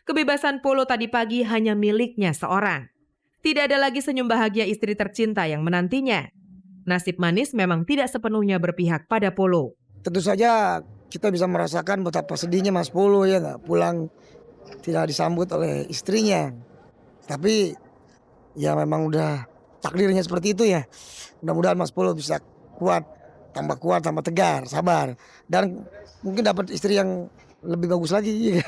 Kebebasan Polo tadi pagi hanya miliknya seorang. Tidak ada lagi senyum bahagia istri tercinta yang menantinya. Nasib manis memang tidak sepenuhnya berpihak pada Polo. Tentu saja kita bisa merasakan betapa sedihnya Mas Polo ya nggak pulang tidak disambut oleh istrinya. Tapi ya memang udah takdirnya seperti itu ya. Mudah-mudahan Mas Polo bisa kuat, tambah tegar, sabar. Dan mungkin dapat istri yang lebih bagus lagi.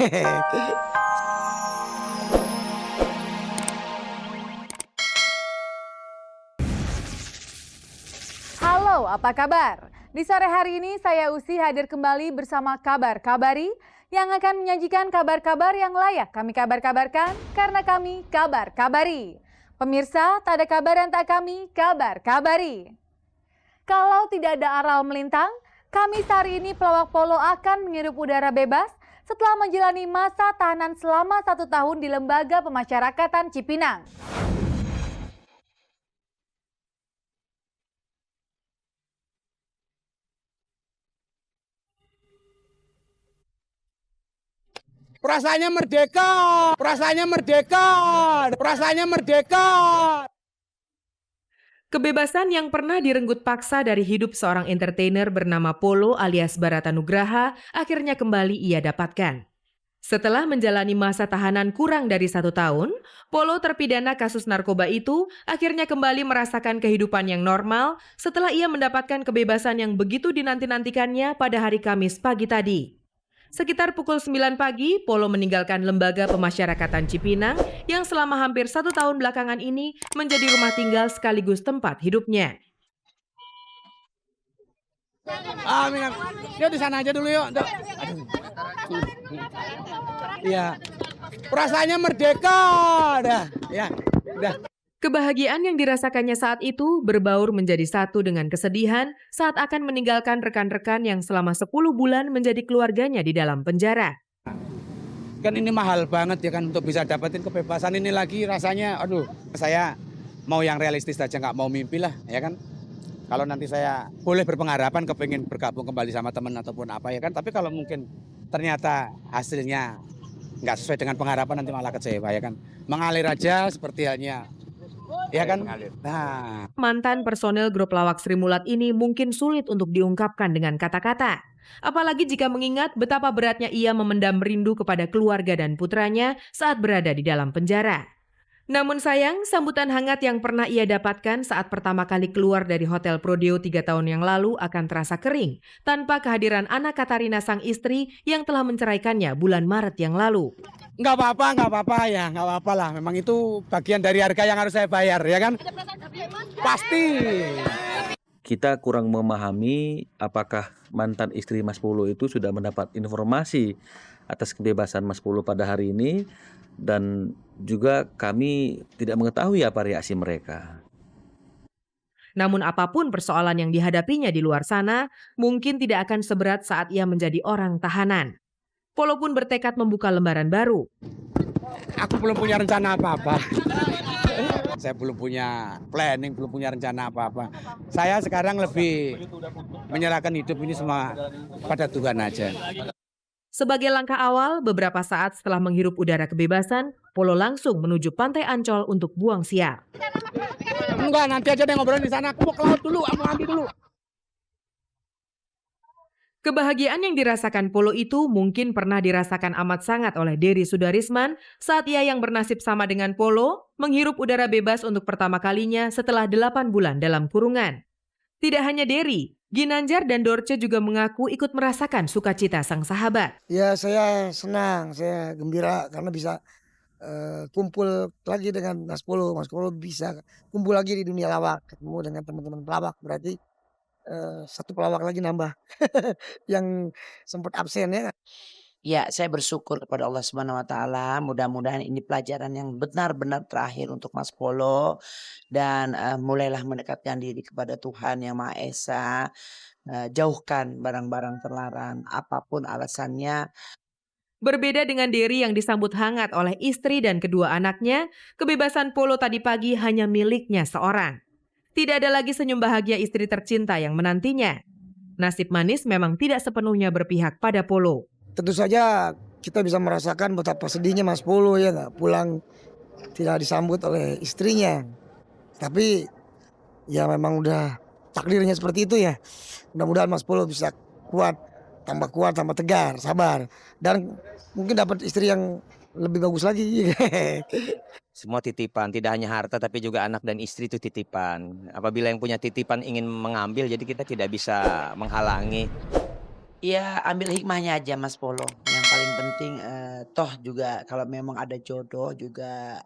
Halo, apa kabar? Di sore hari ini saya Usi hadir kembali bersama Kabar Kabari yang akan menyajikan kabar-kabar yang layak kami kabar-kabarkan karena kami Kabar Kabari. Pemirsa, tak ada kabar yang tak kami Kabar Kabari. Kalau tidak ada aral melintang, Kamis hari ini pelawak Polo akan menghirup udara bebas setelah menjalani masa tahanan selama 1 tahun di Lembaga Pemasyarakatan Cipinang. Perasaannya merdeka, perasaannya merdeka, perasaannya merdeka. Kebebasan yang pernah direnggut paksa dari hidup seorang entertainer bernama Polo alias Baratanugraha akhirnya kembali ia dapatkan. Setelah menjalani masa tahanan kurang dari 1 tahun, Polo terpidana kasus narkoba itu akhirnya kembali merasakan kehidupan yang normal setelah ia mendapatkan kebebasan yang begitu dinanti-nantikannya pada hari Kamis pagi tadi. Sekitar pukul 9 pagi, Polo meninggalkan Lembaga Pemasyarakatan Cipinang yang selama hampir 1 tahun belakangan ini menjadi rumah tinggal sekaligus tempat hidupnya. Amin. Yuk di sana aja dulu yuk. Iya. Perasaannya merdeka, dah. Ya, dah. Kebahagiaan yang dirasakannya saat itu berbaur menjadi satu dengan kesedihan saat akan meninggalkan rekan-rekan yang selama 10 bulan menjadi keluarganya di dalam penjara. Kan ini mahal banget ya kan untuk bisa dapetin kebebasan ini lagi rasanya, aduh. Saya mau yang realistis aja, nggak mau mimpi lah, ya kan. Kalau nanti saya boleh berpengharapan kepingin bergabung kembali sama teman ataupun apa ya kan. Tapi kalau mungkin ternyata hasilnya nggak sesuai dengan pengharapan nanti malah kecewa ya kan. Mengalir aja seperti halnya. Ya kan? Nah. Mantan personel grup lawak Sri Mulat ini mungkin sulit untuk diungkapkan dengan kata-kata. Apalagi jika mengingat betapa beratnya ia memendam rindu kepada keluarga dan putranya saat berada di dalam penjara. Namun sayang, sambutan hangat yang pernah ia dapatkan saat pertama kali keluar dari Hotel Prodeo 3 tahun yang lalu akan terasa kering tanpa kehadiran anak Katarina sang istri yang telah menceraikannya bulan Maret yang lalu. Nggak apa-apa ya, nggak apa-apa lah. Memang itu bagian dari harga yang harus saya bayar, ya kan? Pasti. Kita kurang memahami apakah mantan istri Mas Polo itu sudah mendapat informasi atas kebebasan Mas Polo pada hari ini. Dan juga kami tidak mengetahui apa reaksi mereka. Namun apapun persoalan yang dihadapinya di luar sana, mungkin tidak akan seberat saat ia menjadi orang tahanan. Polo pun bertekad membuka lembaran baru. Aku belum punya rencana apa-apa. Saya belum punya planning, belum punya rencana apa-apa. Saya sekarang lebih menyerahkan hidup ini semua pada Tuhan aja. Sebagai langkah awal, beberapa saat setelah menghirup udara kebebasan, Polo langsung menuju Pantai Ancol untuk buang sial. Enggak, nanti aja deh ngobrolin di sana. Aku mau ke laut dulu, aku mandi dulu. Kebahagiaan yang dirasakan Polo itu mungkin pernah dirasakan amat sangat oleh Dery Sudarisman saat ia yang bernasib sama dengan Polo menghirup udara bebas untuk pertama kalinya setelah 8 bulan dalam kurungan. Tidak hanya Dery, Ginanjar dan Dorce juga mengaku ikut merasakan sukacita sang sahabat. Ya saya senang, saya gembira karena bisa kumpul lagi dengan Mas Polo. Mas Polo bisa kumpul lagi di dunia lawak, ketemu dengan teman-teman pelawak. Berarti 1 pelawak lagi nambah yang sempat absen ya. Ya, saya bersyukur kepada Allah Subhanahu wa taala. Mudah-mudahan ini pelajaran yang benar-benar terakhir untuk Mas Polo dan mulailah mendekatkan diri kepada Tuhan Yang Maha Esa. Jauhkan barang-barang terlarang apapun alasannya. Berbeda dengan Dery yang disambut hangat oleh istri dan kedua anaknya, kebebasan Polo tadi pagi hanya miliknya seorang. Tidak ada lagi senyum bahagia istri tercinta yang menantinya. Nasib manis memang tidak sepenuhnya berpihak pada Polo. Tentu saja kita bisa merasakan betapa sedihnya Mas Polo ya nggak, pulang tidak disambut oleh istrinya. Tapi ya memang udah takdirnya seperti itu ya. Mudah-mudahan Mas Polo bisa kuat, tambah tegar, sabar. Dan mungkin dapat istri yang lebih bagus lagi. Semua titipan, tidak hanya harta tapi juga anak dan istri itu titipan. Apabila yang punya titipan ingin mengambil, jadi kita tidak bisa menghalangi. Ya ambil hikmahnya aja Mas Polo. Yang paling penting toh juga kalau memang ada jodoh juga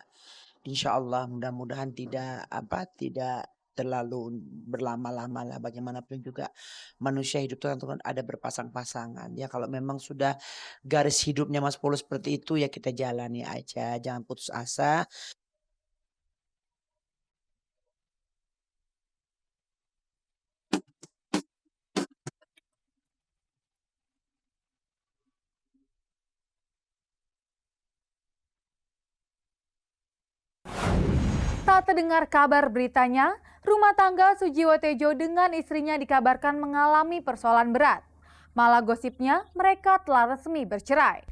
insya Allah mudah-mudahan tidak terlalu berlama-lama lah. Bagaimanapun juga manusia hidup itu kan ada berpasang-pasangan. Ya kalau memang sudah garis hidupnya Mas Polo seperti itu ya kita jalani aja. Jangan putus asa. Tak terdengar kabar beritanya, rumah tangga Sujiwo Tejo dengan istrinya dikabarkan mengalami persoalan berat. Malah gosipnya mereka telah resmi bercerai.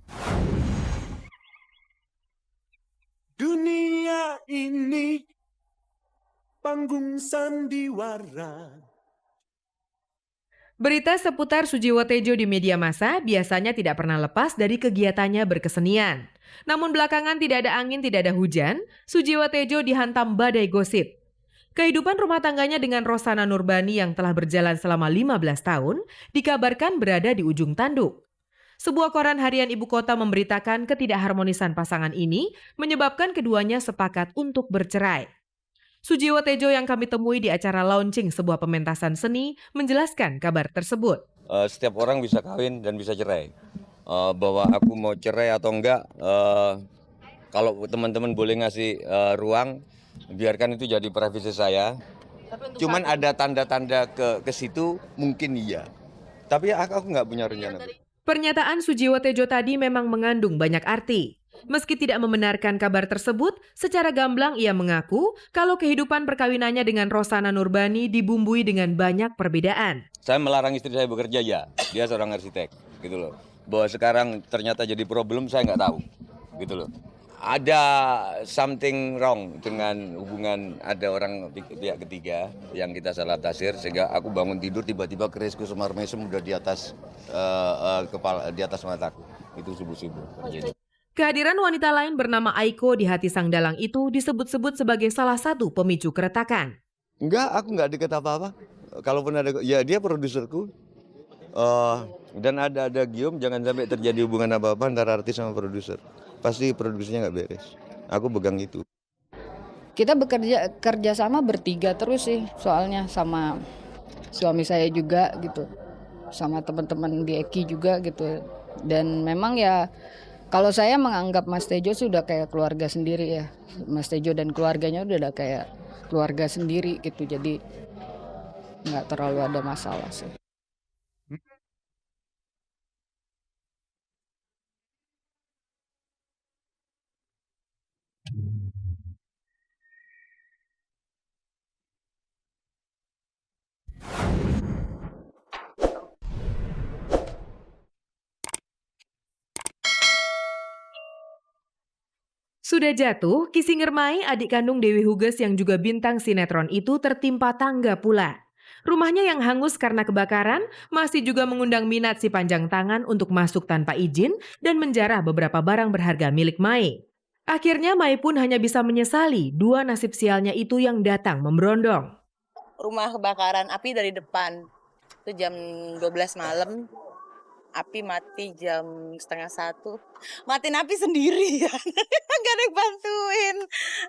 Dunia ini panggung sandiwara. Berita seputar Sujiwo Tejo di media massa biasanya tidak pernah lepas dari kegiatannya berkesenian. Namun belakangan tidak ada angin, tidak ada hujan, Sujiwo Tejo dihantam badai gosip. Kehidupan rumah tangganya dengan Rosana Nurbani yang telah berjalan selama 15 tahun dikabarkan berada di ujung tanduk. Sebuah koran harian ibu kota memberitakan ketidakharmonisan pasangan ini menyebabkan keduanya sepakat untuk bercerai. Sujiwo Tejo yang kami temui di acara launching sebuah pementasan seni menjelaskan kabar tersebut. Setiap orang bisa kawin dan bisa cerai. Bahwa aku mau cerai atau enggak, kalau teman-teman boleh ngasih ruang, biarkan itu jadi privasi saya. Cuman ada tanda-tanda ke situ mungkin iya. Tapi aku nggak punya rencana. Pernyataan Sujiwo Tejo tadi memang mengandung banyak arti. Meski tidak membenarkan kabar tersebut, secara gamblang ia mengaku kalau kehidupan perkawinannya dengan Rosana Nurbani dibumbui dengan banyak perbedaan. Saya melarang istri saya bekerja ya, dia seorang arsitek, gitu loh. Bahwa sekarang ternyata jadi problem saya nggak tahu, gitu loh. Ada something wrong dengan hubungan ada orang pihak ketiga yang kita salah tafsir sehingga aku bangun tidur tiba-tiba kerisku semar mesem udah di atas kepala, di atas mataku. Itu subuh-subuh. Kehadiran wanita lain bernama Aiko di hati sang dalang itu disebut-sebut sebagai salah satu pemicu keretakan. Enggak, aku nggak deket apa-apa. Kalaupun ada, ya dia produserku. Dan ada Gium, jangan sampai terjadi hubungan apa-apa antara artis sama produser. Pasti produksinya nggak beres. Aku pegang itu. Kita kerja sama bertiga terus sih, soalnya sama suami saya juga gitu, sama teman-teman di Eki juga gitu. Dan memang ya kalau saya menganggap Mas Tejo sudah kayak keluarga sendiri ya. Mas Tejo dan keluarganya udah kayak keluarga sendiri gitu. Jadi nggak terlalu ada masalah sih. Sudah jatuh, Kisinger Mai, adik kandung Dewi Huges yang juga bintang sinetron itu tertimpa tangga pula. Rumahnya yang hangus karena kebakaran masih juga mengundang minat si panjang tangan untuk masuk tanpa izin dan menjarah beberapa barang berharga milik Mai. Akhirnya Mai pun hanya bisa menyesali dua nasib sialnya itu yang datang memberondong. Rumah kebakaran api dari depan, itu jam 12 malam. Api mati jam 12:30. Matiin api sendiri ya. Gak ada yang bantuin.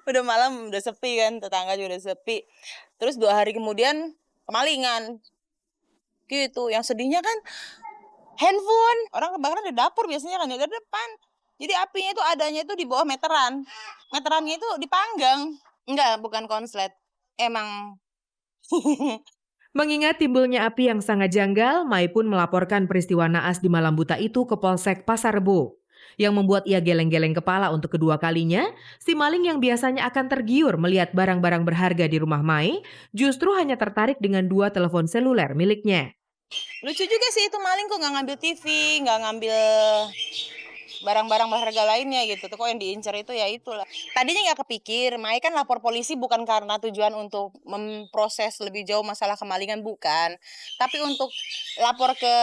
Udah malam, udah sepi kan. Tetangga juga udah sepi. Terus 2 hari kemudian kemalingan. Gitu. Yang sedihnya kan handphone. Orang kebakaran di dapur biasanya kan. Di depan. Jadi apinya itu adanya itu di bawah meteran. Meterannya itu dipanggang. Enggak, bukan konslet. Emang... Mengingat timbulnya api yang sangat janggal, Mai pun melaporkan peristiwa naas di malam buta itu ke Polsek Pasar Rebo. Yang membuat ia geleng-geleng kepala untuk kedua kalinya, si maling yang biasanya akan tergiur melihat barang-barang berharga di rumah Mai, justru hanya tertarik dengan 2 telepon seluler miliknya. Lucu juga sih itu maling kok nggak ngambil TV, nggak ngambil barang-barang berharga lainnya gitu tuh. Kok yang diincar itu ya itulah. Tadinya nggak kepikir, Mai kan lapor polisi bukan karena tujuan untuk memproses lebih jauh masalah kemalingan, bukan. Tapi untuk lapor ke